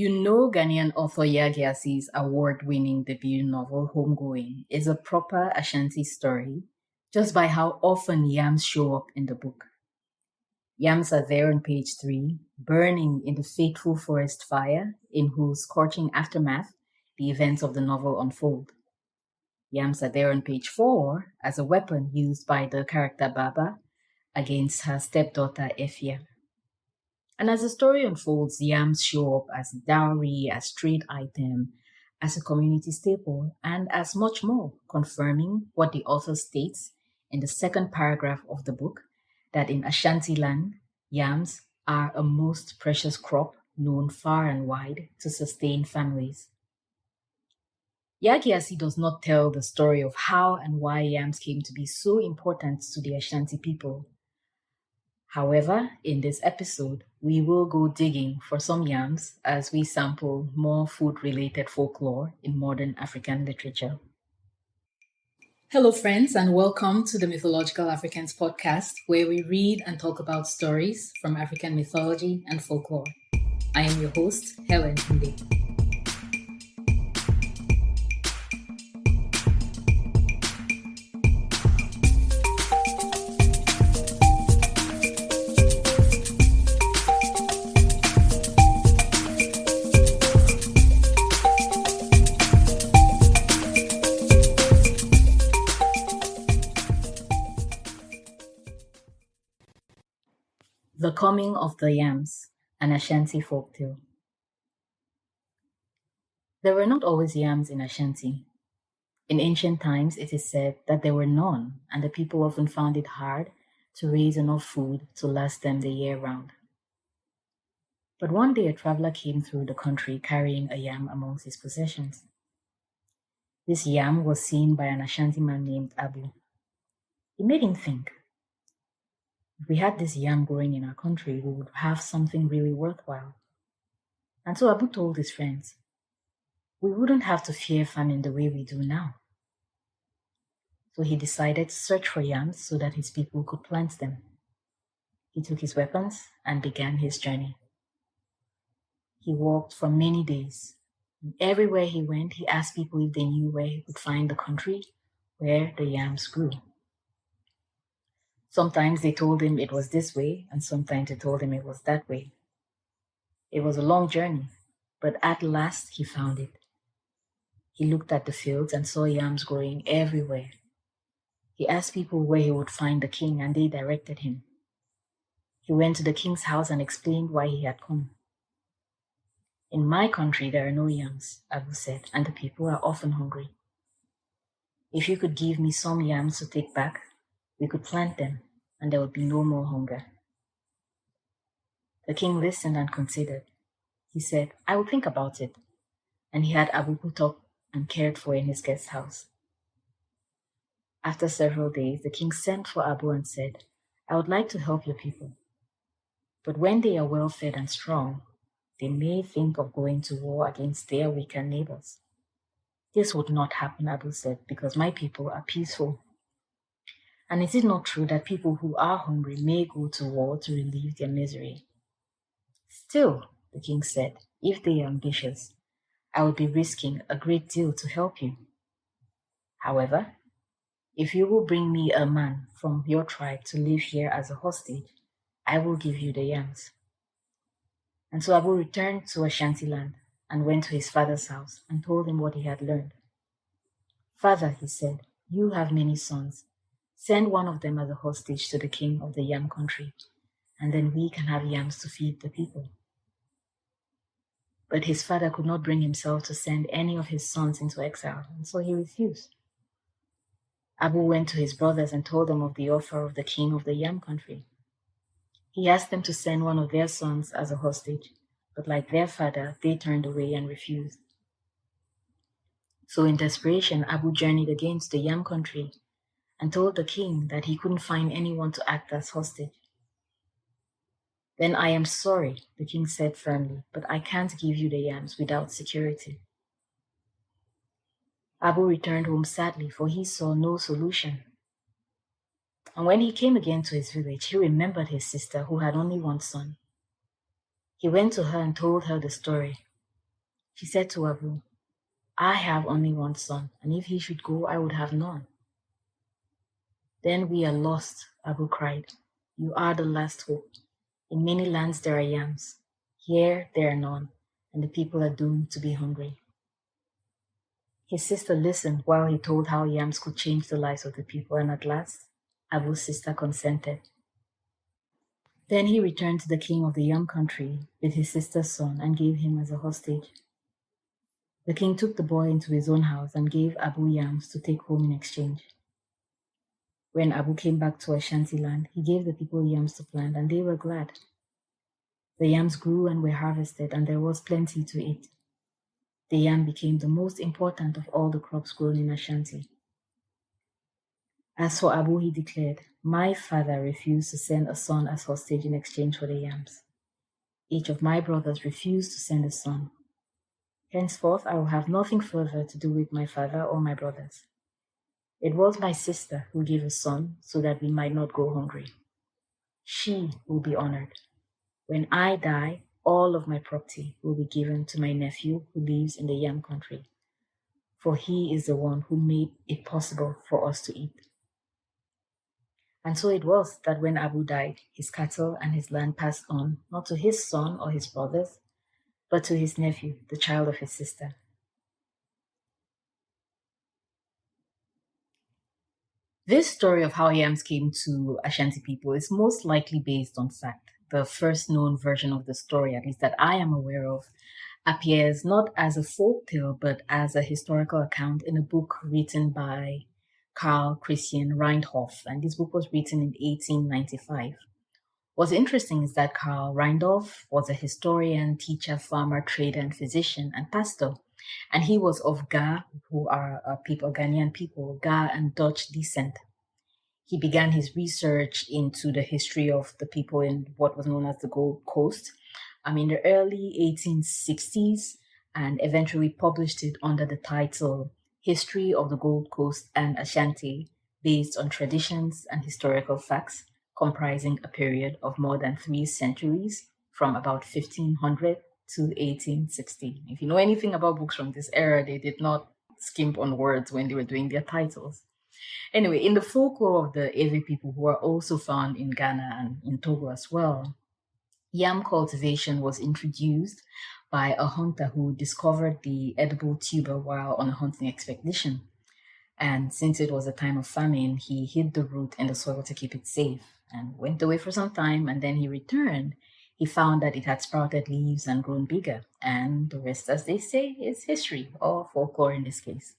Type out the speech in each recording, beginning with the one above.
You know Ghanaian author Yaa Gyasi's award-winning debut novel Homegoing is a proper Ashanti story just by how often yams show up in the book. Yams are there on page 3, burning in the fateful forest fire in whose scorching aftermath the events of the novel unfold. Yams are there on page 4 as a weapon used by the character Baba against her stepdaughter Efia. And as the story unfolds, yams show up as dowry, as trade item, as a community staple, and as much more, confirming what the author states in the second paragraph of the book, that in Ashanti land, yams are a most precious crop known far and wide to sustain families. Yaa Gyasi does not tell the story of how and why yams came to be so important to the Ashanti people. However, in this episode, we will go digging for some yams as we sample more food-related folklore in modern African literature. Hello, friends, and welcome to the Mythological Africans podcast, where we read and talk about stories from African mythology and folklore. I am your host, Helen Nde. The Coming of the Yams, an Ashanti folktale. There were not always yams in Ashanti. In ancient times, it is said that there were none, and the people often found it hard to raise enough food to last them the year round. But one day a traveler came through the country carrying a yam amongst his possessions. This yam was seen by an Ashanti man named Abu. It made him think. If we had this yam growing in our country, we would have something really worthwhile. And so Abu told his friends, we wouldn't have to fear famine the way we do now. So he decided to search for yams so that his people could plant them. He took his weapons and began his journey. He walked for many days. And everywhere he went, he asked people if they knew where he could find the country where the yams grew. Sometimes they told him it was this way, and sometimes they told him it was that way. It was a long journey, but at last he found it. He looked at the fields and saw yams growing everywhere. He asked people where he would find the king, and they directed him. He went to the king's house and explained why he had come. In my country, there are no yams, Abu said, and the people are often hungry. If you could give me some yams to take back, we could plant them, and there would be no more hunger. The king listened and considered. He said, I will think about it. And he had Abu put up and cared for in his guest house. After several days, the king sent for Abu and said, I would like to help your people. But when they are well fed and strong, they may think of going to war against their weaker neighbors. This would not happen, Abu said, because my people are peaceful. And is it not true that people who are hungry may go to war to relieve their misery? Still, the king said, if they are ambitious, I would be risking a great deal to help you. However, if you will bring me a man from your tribe to live here as a hostage, I will give you the yams. And so Abu returned to Ashanti land and went to his father's house and told him what he had learned. Father, he said, you have many sons. Send one of them as a hostage to the king of the yam country, and then we can have yams to feed the people. But his father could not bring himself to send any of his sons into exile, and so he refused. Abu went to his brothers and told them of the offer of the king of the yam country. He asked them to send one of their sons as a hostage, but like their father, they turned away and refused. So in desperation, Abu journeyed again to the yam country and told the king that he couldn't find anyone to act as hostage. Then I am sorry, the king said firmly, but I can't give you the yams without security. Abu returned home sadly, for he saw no solution. And when he came again to his village, he remembered his sister who had only one son. He went to her and told her the story. She said to Abu, I have only one son, and if he should go, I would have none. Then we are lost, Abu cried. You are the last hope. In many lands there are yams. Here there are none, and the people are doomed to be hungry. His sister listened while he told how yams could change the lives of the people, and at last, Abu's sister consented. Then he returned to the king of the yam country with his sister's son and gave him as a hostage. The king took the boy into his own house and gave Abu yams to take home in exchange. When Abu came back to Ashanti land, he gave the people yams to plant, and they were glad. The yams grew and were harvested, and there was plenty to eat. The yam became the most important of all the crops grown in Ashanti. As for Abu, he declared, my father refused to send a son as hostage in exchange for the yams. Each of my brothers refused to send a son. Henceforth, I will have nothing further to do with my father or my brothers. It was my sister who gave a son so that we might not go hungry. She will be honored. When I die, all of my property will be given to my nephew who lives in the yam country, for he is the one who made it possible for us to eat. And so it was that when Abu died, his cattle and his land passed on, not to his son or his brothers, but to his nephew, the child of his sister. This story of how yams came to Ashanti people is most likely based on fact. The first known version of the story, at least that I am aware of, appears not as a folk tale, but as a historical account in a book written by Carl Christian Reindhoff. And this book was written in 1895. What's interesting is that Karl Reindorf was a historian, teacher, farmer, trader, and physician, and pastor. And he was of Ga, who are Ghanaian people, Ga and Dutch descent. He began his research into the history of the people in what was known as the Gold Coast in the early 1860s, and eventually published it under the title History of the Gold Coast and Ashanti, based on traditions and historical facts, comprising a period of more than 3 centuries from about 1500 to 1860. If you know anything about books from this era, they did not skimp on words when they were doing their titles. Anyway, in the folklore of the Ewe people, who are also found in Ghana and in Togo as well, yam cultivation was introduced by a hunter who discovered the edible tuber while on a hunting expedition. And since it was a time of famine, he hid the root in the soil to keep it safe and went away for some time. And then he returned. He found that it had sprouted leaves and grown bigger. And the rest, as they say, is history, or folklore in this case.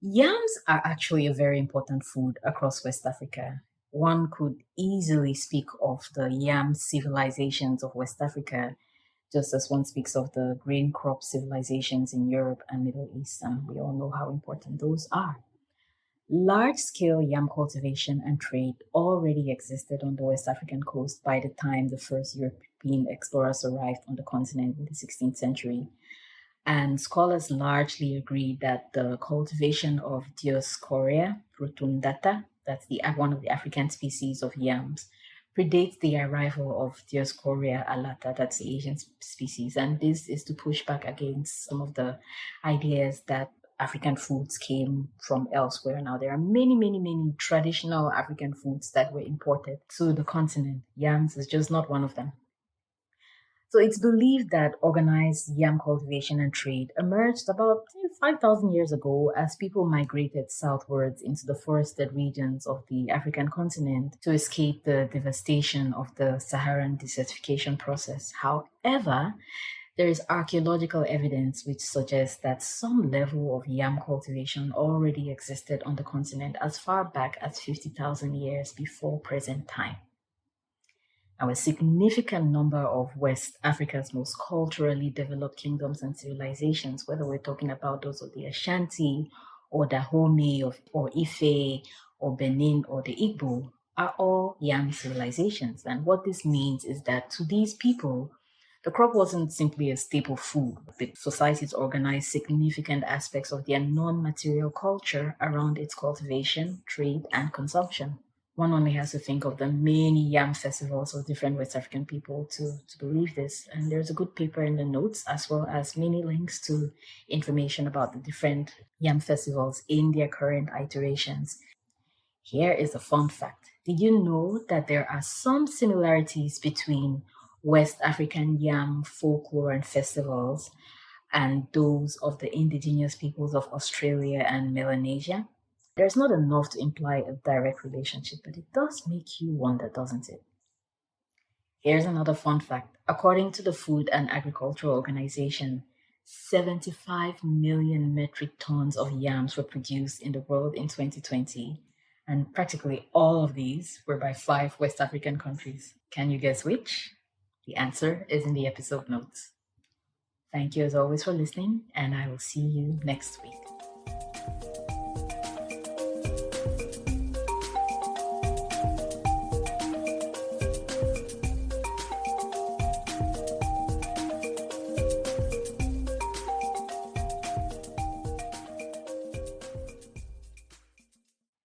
Yams are actually a very important food across West Africa. One could easily speak of the yam civilizations of West Africa, just as one speaks of the grain crop civilizations in Europe and Middle East, and we all know how important those are. Large-scale yam cultivation and trade already existed on the West African coast by the time the first European explorers arrived on the continent in the 16th century. And scholars largely agree that the cultivation of Dioscorea rotundata, that's one of the African species of yams, predates the arrival of Dioscorea alata, that's the Asian species. And this is to push back against some of the ideas that African foods came from elsewhere. Now, there are many, many, many traditional African foods that were imported to the continent. Yams is just not one of them. So it's believed that organized yam cultivation and trade emerged about 5,000 years ago as people migrated southwards into the forested regions of the African continent to escape the devastation of the Saharan desertification process. However, there is archaeological evidence which suggests that some level of yam cultivation already existed on the continent as far back as 50,000 years before present time. Now, a significant number of West Africa's most culturally developed kingdoms and civilizations, whether we're talking about those of the Ashanti or Dahomey or Ife or Benin or the Igbo, are all yam civilizations. And what this means is that to these people, the crop wasn't simply a staple food. The societies organized significant aspects of their non-material culture around its cultivation, trade, and consumption. One only has to think of the many yam festivals of different West African people to believe this. And there's a good paper in the notes, as well as many links to information about the different yam festivals in their current iterations. Here is a fun fact. Did you know that there are some similarities between West African yam folklore and festivals and those of the indigenous peoples of Australia and Melanesia? There's not enough to imply a direct relationship, but it does make you wonder, doesn't it? Here's another fun fact. According to the Food and Agricultural Organization, 75 million metric tons of yams were produced in the world in 2020, and practically all of these were by 5 West African countries. Can you guess which? The answer is in the episode notes. Thank you as always for listening, and I will see you next week.